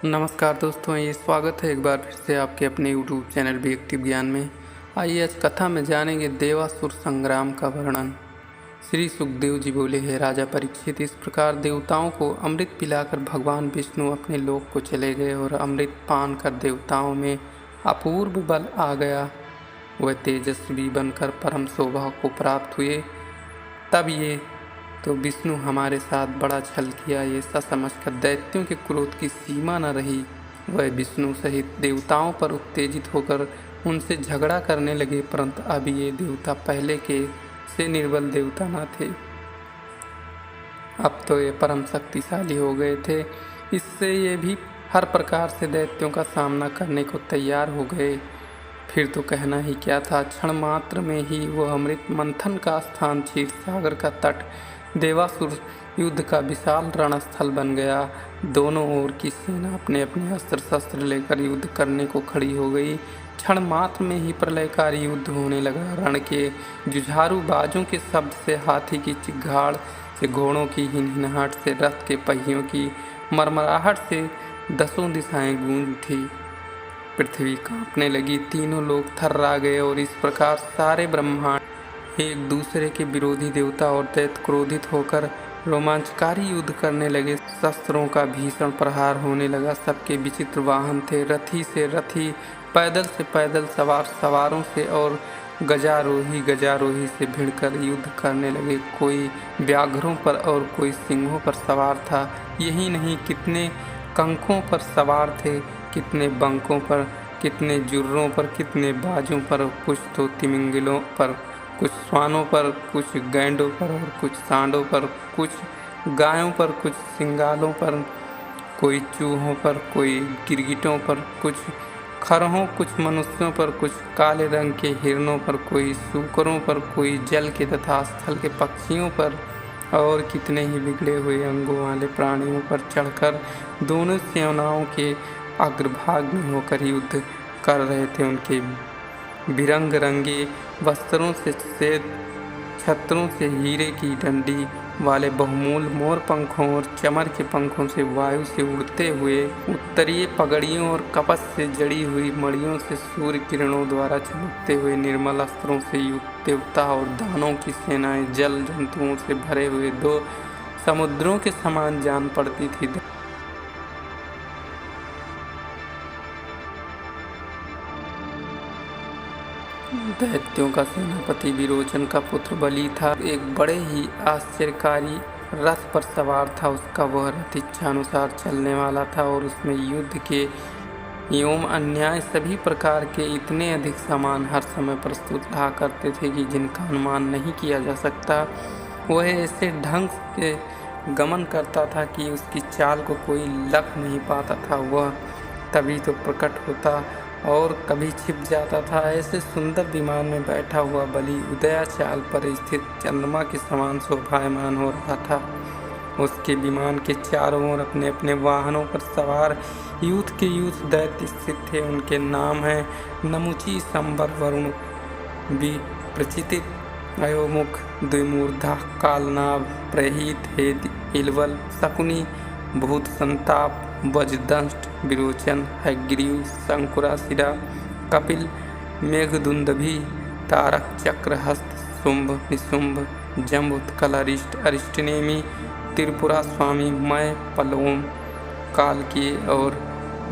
नमस्कार दोस्तों, ये स्वागत है एक बार फिर से आपके अपने YouTube चैनल भी एक्टिव ज्ञान में। आइए आज कथा में जानेंगे देवासुर संग्राम का वर्णन। श्री सुखदेव जी बोले, हे राजा परीक्षित, इस प्रकार देवताओं को अमृत पिलाकर भगवान विष्णु अपने लोक को चले गए और अमृत पान कर देवताओं में अपूर्व बल आ गया। वह तेजस्वी बनकर परम शोभा को प्राप्त हुए। तब ये तो विष्णु हमारे साथ बड़ा छल किया, ये ऐसा समझकर दैत्यों के क्रोध की सीमा न रही। वह विष्णु सहित देवताओं पर उत्तेजित होकर उनसे झगड़ा करने लगे, परंतु अब ये देवता पहले के से निर्बल देवता न थे। अब तो ये परम शक्तिशाली हो गए थे। इससे ये भी हर प्रकार से दैत्यों का सामना करने को तैयार हो गए। फिर तो कहना ही क्या था, क्षण मात्र में ही वह अमृत मंथन का स्थान, क्षीर सागर का तट, देवासुर युद्ध का विशाल रणस्थल बन गया। दोनों ओर की सेना अपने अपने अस्त्र शस्त्र लेकर युद्ध करने को खड़ी हो गई। क्षण मात्र में ही प्रलयकारी युद्ध होने लगा। रण के जुझारू बाजों के शब्द से, हाथी की चिघाड़ से, घोड़ों की हिनहिनाहट से, रथ के पहियों की मरमराहट से दसों दिशाएं गूंज उठी। पृथ्वी कांपने लगी, तीनों लोग थर्रा गए और इस प्रकार सारे ब्रह्मांड एक दूसरे के विरोधी देवता और दैत्य क्रोधित होकर रोमांचकारी युद्ध करने लगे। शस्त्रों का भीषण प्रहार होने लगा। सबके विचित्र वाहन थे, रथी से रथी, पैदल से पैदल सवार, सवारों से और गजारोही से भिड़कर युद्ध करने लगे। कोई व्याघ्रों पर और कोई सिंहों पर सवार था। यही नहीं, कितने कंकों पर सवार थे, कितने बंकों पर, कितने जुर्रों पर, कितने बाजों पर, कुछ तो तिमिंगिलों पर, कुछ श्वानों पर, कुछ गैंडों पर और कुछ सांडों पर, कुछ गायों पर, कुछ सिंगालों पर, कोई चूहों पर, कोई गिरगिटों पर, कुछ खरहों, कुछ मनुष्यों पर, कुछ काले रंग के हिरणों पर, कोई सूकरों पर, कोई जल के तथा स्थल के पक्षियों पर और कितने ही बिगड़े हुए अंगों वाले प्राणियों पर चढ़कर दोनों सेनाओं के अग्रभाग में होकर युद्ध कर रहे थे। उनके बिरंग रंगे वस्त्रों से श्वेत छत्रों से, हीरे की डंडी वाले बहुमूल मोर पंखों और चमर के पंखों से वायु से उड़ते हुए, उत्तरीय पगड़ियों और कपस से जड़ी हुई मड़ियों से सूर्य किरणों द्वारा चमकते हुए निर्मल अस्त्रों से युक्त देवता और दानों की सेनाएं जल जंतुओं से भरे हुए दो समुद्रों के समान जान पड़ती थी। दैत्यों का सेनापति विरोचन का पुत्र बलि था। एक बड़े ही आश्चर्यकारी रथ पर सवार था। उसका वह रथ इच्छानुसार चलने वाला था और उसमें युद्ध के एवं अन्याय सभी प्रकार के इतने अधिक सामान हर समय प्रस्तुत रहा करते थे कि जिनका अनुमान नहीं किया जा सकता। वह ऐसे ढंग से गमन करता था कि उसकी चाल को कोई लख नहीं पाता था। वह तभी तो प्रकट होता और कभी छिप जाता था। ऐसे सुंदर विमान में बैठा हुआ बलि उदयाचाल पर स्थित चंद्रमा के समान शोभायमान हो रहा था। उसके विमान के चारों ओर अपने अपने वाहनों पर सवार यूथ के यूथ दैत्य स्थित थे। उनके नाम हैं नमुची, संबर, वरुण, विप्रचित, अयोमुख, द्विमूर्धा, कालनाभ, प्रहीत, हेद, इलवल, शकुनी, भूत संताप, वज्रदंष्ट, विरोचन, हयग्रीव, शंकुराशिरा, कपिल, मेघदुंदभी, तारक, चक्रहस्त, शुंभ, निशुंभ, जम्ब, उत्कल, अरिष्ट, अरिष्टनेमी, त्रिपुरा स्वामी, मय, पलोम, कालकीय और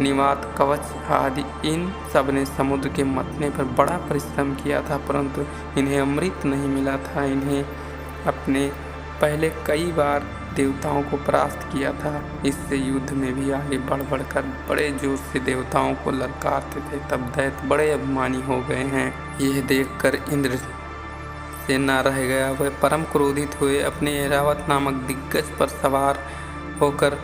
निवात, कवच आदि इन सब ने समुद्र के मथने पर बड़ा परिश्रम किया था, परंतु इन्हें अमृत नहीं मिला था। इन्हें अपने पहले कई बार देवताओं को परास्त किया था। इससे युद्ध में भी आगे बढ़ बढ़कर बड़े जोर से देवताओं को ललकारते थे। तब दैत्य बड़े अभिमानी हो गए हैं। यह देखकर इंद्र से न रह गया। वह परम क्रोधित हुए अपने ऐरावत नामक दिग्गज पर सवार होकर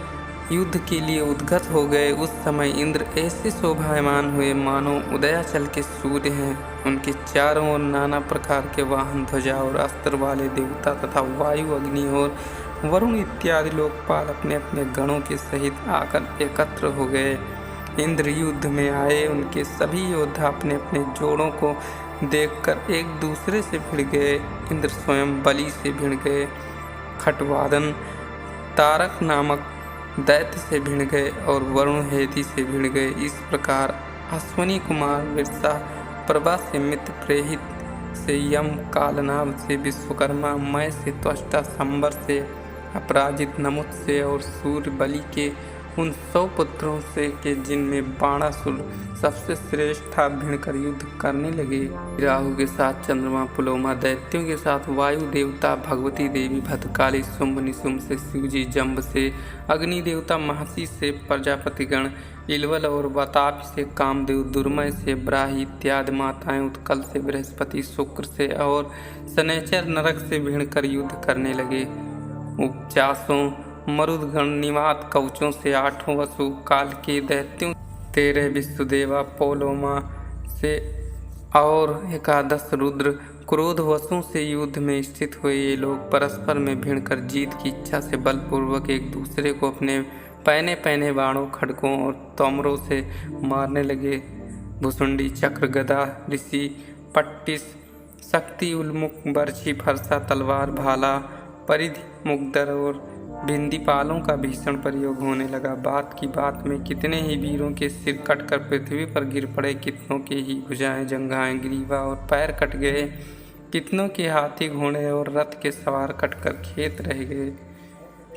युद्ध के लिए उद्गत हो गए। उस समय इंद्र ऐसे शोभायमान हुए मानो उदयाचल के सूर्य हैं। उनके चारों ओर नाना प्रकार के वाहन, ध्वजा और अस्त्र वाले देवता तथा वायु, अग्नि और वरुण इत्यादि लोकपाल अपने अपने गणों के सहित आकर एकत्र हो गए। इंद्र युद्ध में आए। उनके सभी योद्धा अपने अपने जोड़ों को देखकर एक दूसरे से भिड़ गए। इंद्र स्वयं बलि से भिड़ गए। खटवादन तारक नामक दैत्य से भिड़ गए और वरुण हेति से भिड़ गए। इस प्रकार अश्विनी कुमार विरसा, प्रभा से मित्र, प्रेहित से यम, कालनाभ से विश्वकर्मा, मय से त्वष्टा, संबर से अपराजित, नमुत से और सूर्य बलि के उन 100 पुत्रों से के जिनमें बाणासुर सबसे श्रेष्ठ था भिड़कर युद्ध करने लगे। राहु के साथ चंद्रमा पुलोमा, दैत्यों के साथ वायु देवता, भगवती देवी भद्रकाली, शुंभ निशुंभ से शिवजी, जम्ब से अग्नि देवता, महर्षि से प्रजापतिगण, इलवल और वातापि से कामदेव, दुर्मय से ब्राही इत्यादि माताएं, उत्कल से बृहस्पति, शुक्र से और शनैचर नरक से भिड़कर युद्ध करने लगे। उपचासों मरुदगण, निवात कवचों से 8 वसु, काल के दैत्यों 13 विश्वदेवा, पोलोमा से और 11 रुद्र, क्रोध वसुओं से युद्ध में स्थित हुए। ये लोग परस्पर में भिड़कर जीत की इच्छा से बलपूर्वक एक दूसरे को अपने पहने पहने बाणों, खड्गों और तोमरों से मारने लगे। भुसुंडी, चक्र, गदा, ऋषि, पट्टिस, शक्ति, उल्मुख, बर्छी, फरसा, तलवार, भाला, परिधि, मुगदर और भिंदीपालों का भीषण प्रयोग होने लगा। बात की बात में कितने ही वीरों के सिर कटकर पृथ्वी पर गिर पड़े, कितनों के ही भुजाएं, जंघाएं, ग्रीवा और पैर कट गए, कितनों के हाथी, घोड़े और रथ के सवार कटकर खेत रह गए।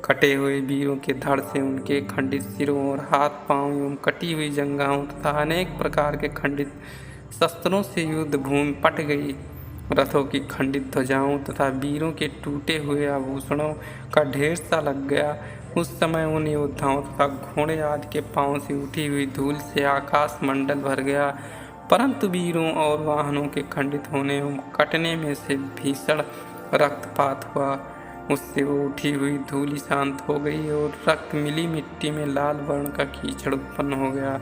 कटे हुए वीरों के धड़ से उनके खंडित सिरों और हाथ पांव एवं कटी हुई जंघाओं तथा अनेक प्रकार के खंडित शस्त्रों से युद्ध भूमि पट गई। रथों की खंडित ध्वजाओं तथा वीरों के टूटे हुए आभूषणों का ढेर सा लग गया। उस समय उन योद्धाओं तथा घोड़े आदि के पांव से उठी हुई धूल से आकाश मंडल भर गया, परंतु वीरों और वाहनों के खंडित होने एवं कटने में से भीषण रक्तपात हुआ। उससे वो उठी हुई धूल शांत हो गई और रक्त मिली मिट्टी में लाल वर्ण का कीचड़ उत्पन्न हो गया।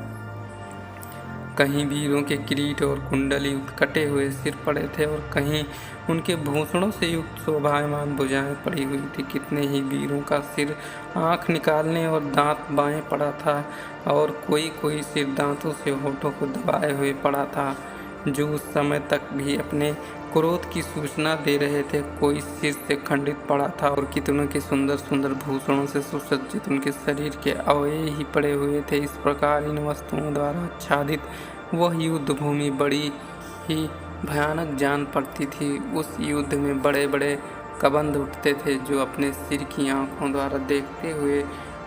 कहीं वीरों के किरीट और कुंडली कटे हुए सिर पड़े थे और कहीं उनके भूषणों से युक्त शोभायमान भुजाएं पड़ी हुई थी। कितने ही वीरों का सिर आंख निकालने और दांत बाएं पड़ा था और कोई कोई सिर दांतों से होठों को दबाए हुए पड़ा था, जो उस समय तक भी अपने क्रोध की सूचना दे रहे थे। कोई सिर से खंडित पड़ा था और कितनों के सुंदर सुंदर भूषणों से सुसज्जित उनके शरीर के अवयव ही पड़े हुए थे। इस प्रकार इन वस्तुओं द्वारा आच्छादित वह युद्ध भूमि बड़ी ही भयानक जान पड़ती थी। उस युद्ध में बड़े बड़े कबंध उठते थे, जो अपने सिर की आंखों द्वारा देखते हुए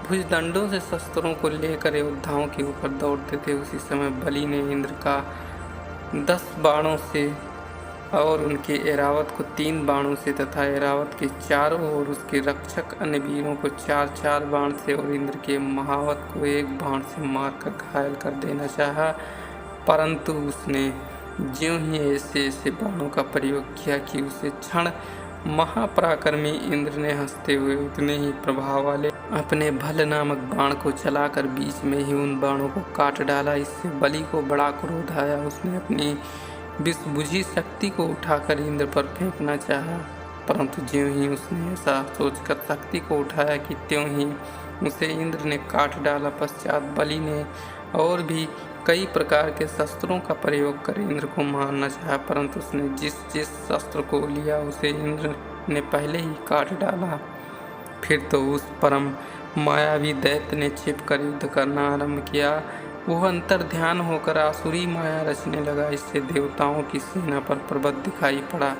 भुजदंडों से शस्त्रों को लेकर योद्धाओं के ऊपर दौड़ते थे। उसी समय बलि ने इंद्र का 10 बाणों से और उनके एरावत को 3 बाणों से तथा एरावत के चारों ओर उसके रक्षक अन्य वीरों को 4-4 बाण से और इंद्र के महावत को 1 बाण से मारकर घायल कर देना चाहा, परंतु उसने ज्यों ही ऐसे ऐसे बाणों का प्रयोग किया कि उसे क्षण महापराक्रमी इंद्र ने हंसते हुए उतने ही प्रभाव वाले अपने भल नामक बाण को चलाकर बीच में ही उन बाणों को काट डाला। इससे बलि को बड़ा क्रोध आया। उसने अपनी विषबुझी शक्ति को उठाकर इंद्र पर फेंकना चाहा, परंतु ज्यों ही उसने ऐसा सोचकर शक्ति को उठाया कि त्यों ही उसे इंद्र ने काट डाला। पश्चात बलि ने और भी कई प्रकार के शस्त्रों का प्रयोग कर इंद्र को मारना चाहा, परंतु उसने जिस जिस शस्त्र को लिया उसे इंद्र ने पहले ही काट डाला। फिर तो उस परम मायावी दैत्य ने छिपकर युद्ध करना आरंभ किया। वह अंतर ध्यान होकर आसुरी माया रचने लगा। इससे देवताओं की सेना पर पर्वत दिखाई पड़ा,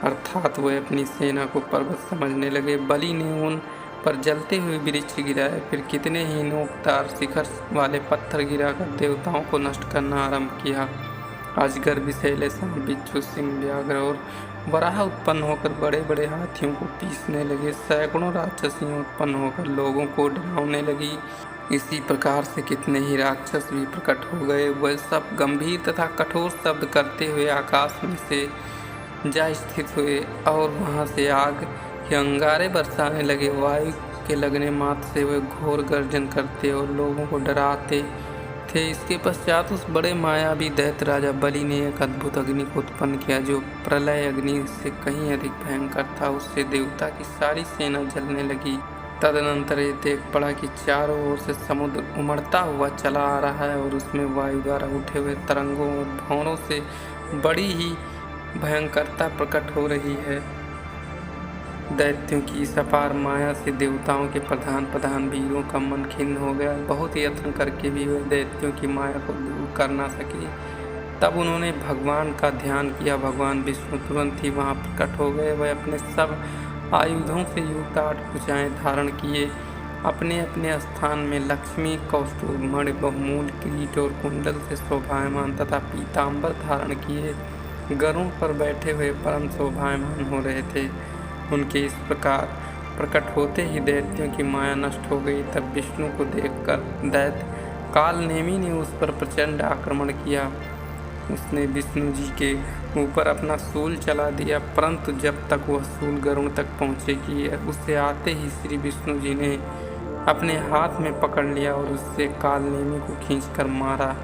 अर्थात वह अपनी सेना को पर्वत समझने लगे। बलि ने उन पर जलते हुए वृक्ष गिराए, फिर कितने ही नोकदार शिखर वाले पत्थर गिराकर देवताओं को नष्ट करना आरंभ किया। अजगर, विषैले सांप, बिच्छू, सिंह, व्याघ्र और वराह उत्पन्न होकर बड़े बड़े हाथियों को पीसने लगे। सैकड़ों राक्षसियां उत्पन्न होकर लोगों को डरावने लगी। इसी प्रकार से कितने ही राक्षस भी प्रकट हो गए। वह सब गंभीर तथा कठोर शब्द करते हुए आकाश में से जा स्थित हुए और वहां से आग के अंगारे बरसाने लगे। वायु के लगने मात्र से वे घोर गर्जन करते और लोगों को डराते थे। इसके पश्चात उस बड़े मायावी दैत्य राजा बलि ने एक अद्भुत अग्नि को उत्पन्न किया, जो प्रलय अग्नि से कहीं अधिक भयंकर था। उससे देवता की सारी सेना जलने लगी। तदनंतर ये देख पड़ा कि चारों ओर से समुद्र उमड़ता हुआ चला आ रहा है और उसमें वायु द्वारा उठे हुए तरंगों और भंवरों से बड़ी ही भयंकरता प्रकट हो रही है। दैत्यों की इस अपार माया से देवताओं के प्रधान वीरों का मन खिन्न हो गया। बहुत यत्न करके भी वे दैत्यों की माया को दूर कर ना सके। तब उन्होंने भगवान का ध्यान किया। भगवान विष्णु तुरंत ही वहां प्रकट हो गए। वह अपने सब आयुधों से युक्त 8 भुजाएं धारण किए अपने अपने स्थान में लक्ष्मी, कौस्तुभ, मणि, बहुमूल, किरीट और कुंडल से शोभायमान तथा पीताम्बर धारण किए गरुड़ पर बैठे हुए परम शोभायमान हो रहे थे। उनके इस प्रकार प्रकट होते ही दैत्यों की माया नष्ट हो गई। तब विष्णु को देखकर दैत्य कालनेमी ने उस पर प्रचंड आक्रमण किया। उसने विष्णु जी के ऊपर अपना शूल चला दिया, परंतु जब तक वह शूल गरुड़ तक पहुँचेगी उसे आते ही श्री विष्णु जी ने अपने हाथ में पकड़ लिया और उससे कालनेमी को खींचकर मारा।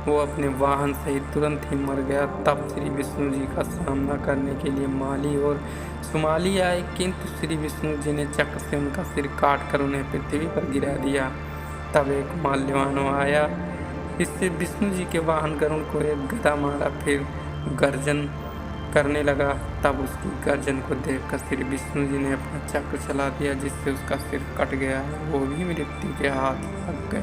वो अपने वाहन सहित तुरंत ही मर गया। तब श्री विष्णु जी का सामना करने के लिए माली और सुमाली आए, किंतु श्री विष्णु जी ने चक्र से उनका सिर काट कर उन्हें पृथ्वी पर गिरा दिया। तब एक माल्यवान आया, इससे विष्णु जी के वाहन गरुड़ को एक गदा मारा, फिर गर्जन करने लगा। तब उसकी गर्जन को देखकर श्री विष्णु जी ने अपना चक्र चला दिया, जिससे उसका सिर कट गया। वो भी मृत्यु के हाथ लग गया।